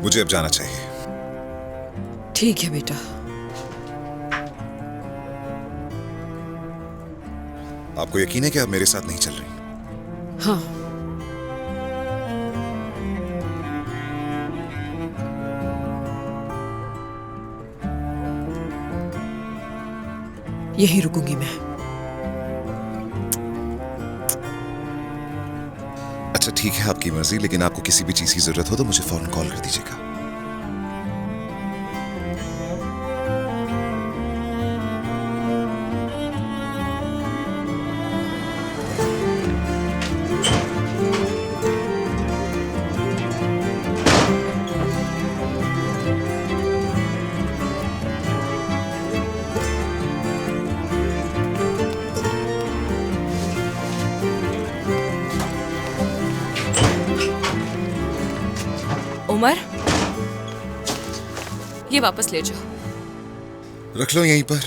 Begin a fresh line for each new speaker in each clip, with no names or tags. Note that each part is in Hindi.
मुझे अब जाना चाहिए।
ठीक है बेटा।
आपको यकीन है कि आप मेरे साथ नहीं चल रही?
हाँ, यही रुकूंगी मैं।
अच्छा ठीक है, आपकी मर्जी, लेकिन आपको किसी भी चीज की जरूरत हो तो मुझे फौरन कॉल कर दीजिएगा।
उमर, ये वापस ले जाओ।
रख लो यहीं पर।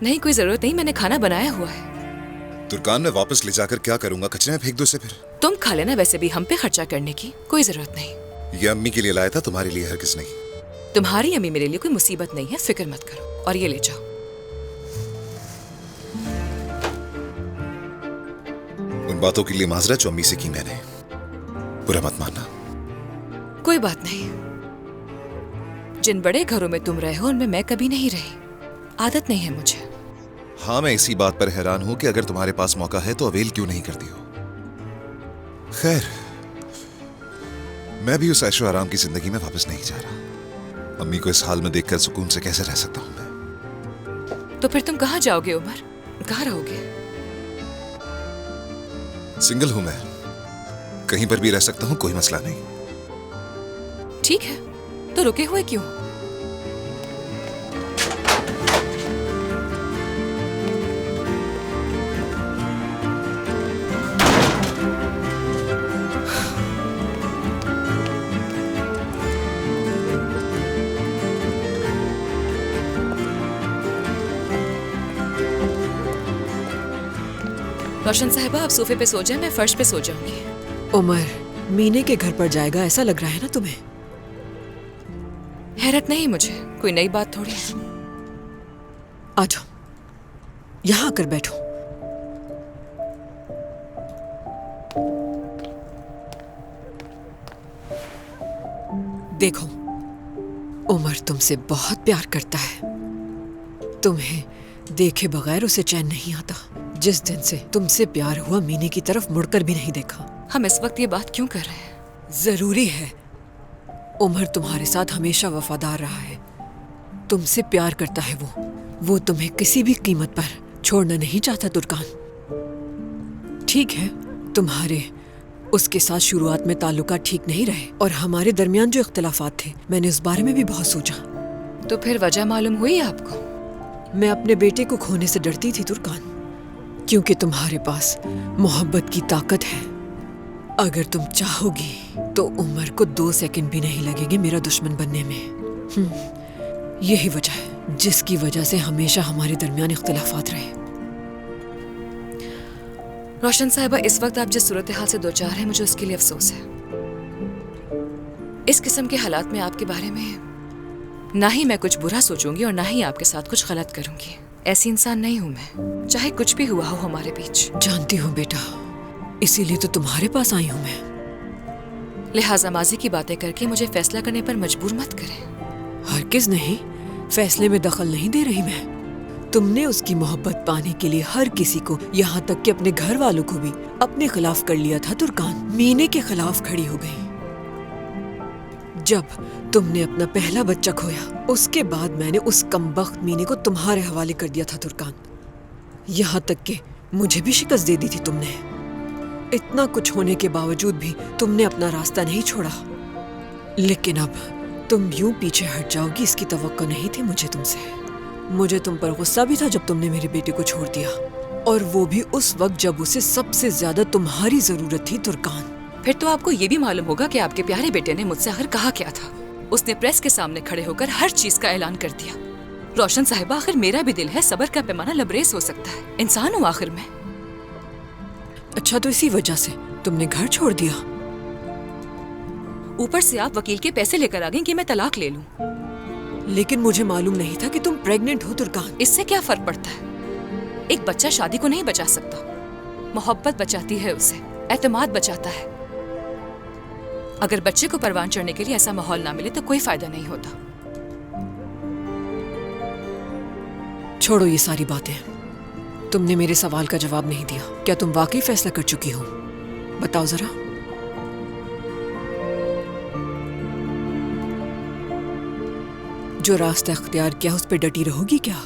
नहीं, कोई जरूरत नहीं, मैंने खाना बनाया हुआ है।
तुर्कान में वापस ले जाकर क्या करूंगा? कचरे में फेंक दो इसे फिर।
तुम खा लेना, वैसे भी हम पे खर्चा करने की कोई जरूरत नहीं।
ये अम्मी के लिए लाया था, तुम्हारे लिए हरगिज नहीं।
तुम्हारी अम्मी मेरे लिए कोई मुसीबत नहीं है, फिक्र मत करो। और ये ले जाओ।
उन बातों के लिए माजरत जो अम्मी से की मैंने, बुरा मत मानना।
कोई बात नहीं। जिन बड़े घरों में तुम रहे हो उनमें मैं कभी नहीं रही, आदत नहीं है मुझे।
हाँ, मैं इसी बात पर हैरान हूं कि अगर तुम्हारे पास मौका है तो अवेल क्यों नहीं करती हो। खैर, मैं भी उस ऐशो आराम की जिंदगी में वापस नहीं जा रहा। अम्मी को इस हाल में देखकर सुकून से कैसे रह सकता हूं मैं?
तो फिर तुम कहाँ जाओगे उमर? कहाँ रहोगे?
सिंगल हूं मैं, कहीं पर भी रह सकता हूं, कोई मसला नहीं।
ठीक है, तो रुके हुए क्यों? रोशन साहिबा, आप सोफे पे सो जाए, मैं फर्श पे सो जाऊंगी।
उमर मीने के घर पर जाएगा ऐसा लग रहा है ना तुम्हें?
हैरत नहीं मुझे, कोई नई बात थोड़ी है।
आ जाओ, यहाँ आकर बैठो। देखो, उमर तुमसे बहुत प्यार करता है। तुम्हें देखे बगैर उसे चैन नहीं आता। जिस दिन से तुमसे प्यार हुआ, मीने की तरफ मुड़कर भी नहीं देखा।
हम इस वक्त ये बात क्यों कर रहे हैं?
जरूरी है। उमर तुम्हारे साथ हमेशा वफादार रहा है। तुमसे प्यार करता है वो तुम्हें किसी भी कीमत पर छोड़ना नहीं चाहता तुर्कान। ठीक है, तुम्हारे उसके साथ शुरुआत में ताल्लुकात ठीक नहीं रहे और हमारे दरमियान जो इख्तिलाफात थे, मैंने उस बारे में भी बहुत सोचा।
तो फिर वजह मालूम हुई आपको?
मैं अपने बेटे को खोने से डरती थी तुर्कान, क्योंकि तुम्हारे पास मोहब्बत की ताकत है। अगर तुम चाहोगी तो उमर को 2 सेकंड भी नहीं लगेंगे मेरा दुश्मन बनने में। यही वजह है जिसकी वजह से हमेशा हमारे दरमियान इख्तिलाफात रहे।
रोशन साहिबा, इस वक्त आप जिस सूरत हाल से दो चार हैं, मुझे उसके लिए अफसोस है। इस किस्म के हालात में आपके बारे में ना ही मैं कुछ बुरा सोचूंगी और ना ही आपके साथ कुछ गलत करूंगी। ऐसी इंसान नहीं हूं मैं, चाहे कुछ भी हुआ हो हमारे बीच।
जानती हूँ बेटा, इसीलिए तो तुम्हारे पास आई हूँ मैं।
लिहाजा माजी की बातें करके मुझे फैसला करने पर मजबूर मत करें।
हरगिज़ नहीं, फैसले में दखल नहीं दे रही मैं। तुमने उसकी मोहब्बत पाने के लिए हर किसी को, यहाँ तक कि अपने घर वालों को भी अपने खिलाफ कर लिया था तुर्कान। मीने के खिलाफ खड़ी हो गई। जब तुमने अपना पहला बच्चा खोया, उसके बाद मैंने उस कमबख्त मीने को तुम्हारे हवाले कर दिया था तुर्कान। यहाँ तक कि मुझे भी शिकस्त दे दी थी तुमने। इतना कुछ होने के बावजूद भी तुमने अपना रास्ता नहीं छोड़ा। लेकिन अब तुम यूं पीछे हट जाओगी, इसकी तवक्को नहीं थी मुझे तुमसे। मुझे तुम पर गुस्सा भी था जब तुमने मेरे बेटे को छोड़ दिया, और वो भी उस वक्त जब उसे सबसे ज्यादा तुम्हारी जरूरत थी तुर्कान।
फिर तो आपको ये भी मालूम होगा कि आपके प्यारे बेटे ने मुझसे आखिर कहा क्या था। उसने प्रेस के सामने खड़े होकर हर चीज का ऐलान कर दिया। रोशन साहिबा, आखिर मेरा भी दिल है, सब्र का पैमाना लबरेज हो सकता है, इंसान हूँ आखिर में।
अच्छा, तो इसी वजह से तुमने घर छोड़ दिया?
ऊपर से आप वकील के पैसे लेकर आ गई कि मैं तलाक ले लूं।
लेकिन मुझे मालूम नहीं था कि तुम प्रेग्नेंट हो तुर्कान।
इससे क्या फर्क पड़ता है? एक बच्चा शादी को नहीं बचा सकता, मोहब्बत बचाती है उसे, एतमाद बचाता है। अगर बच्चे को परवान चढ़ने के लिए ऐसा माहौल ना मिले तो कोई फायदा नहीं होता।
छोड़ो ये सारी बातें। तुमने मेरे सवाल का जवाब नहीं दिया। क्या तुम वाकई फैसला कर चुकी हो? बताओ जरा। जो रास्ता अख्तियार किया उस पर डटी रहोगी क्या?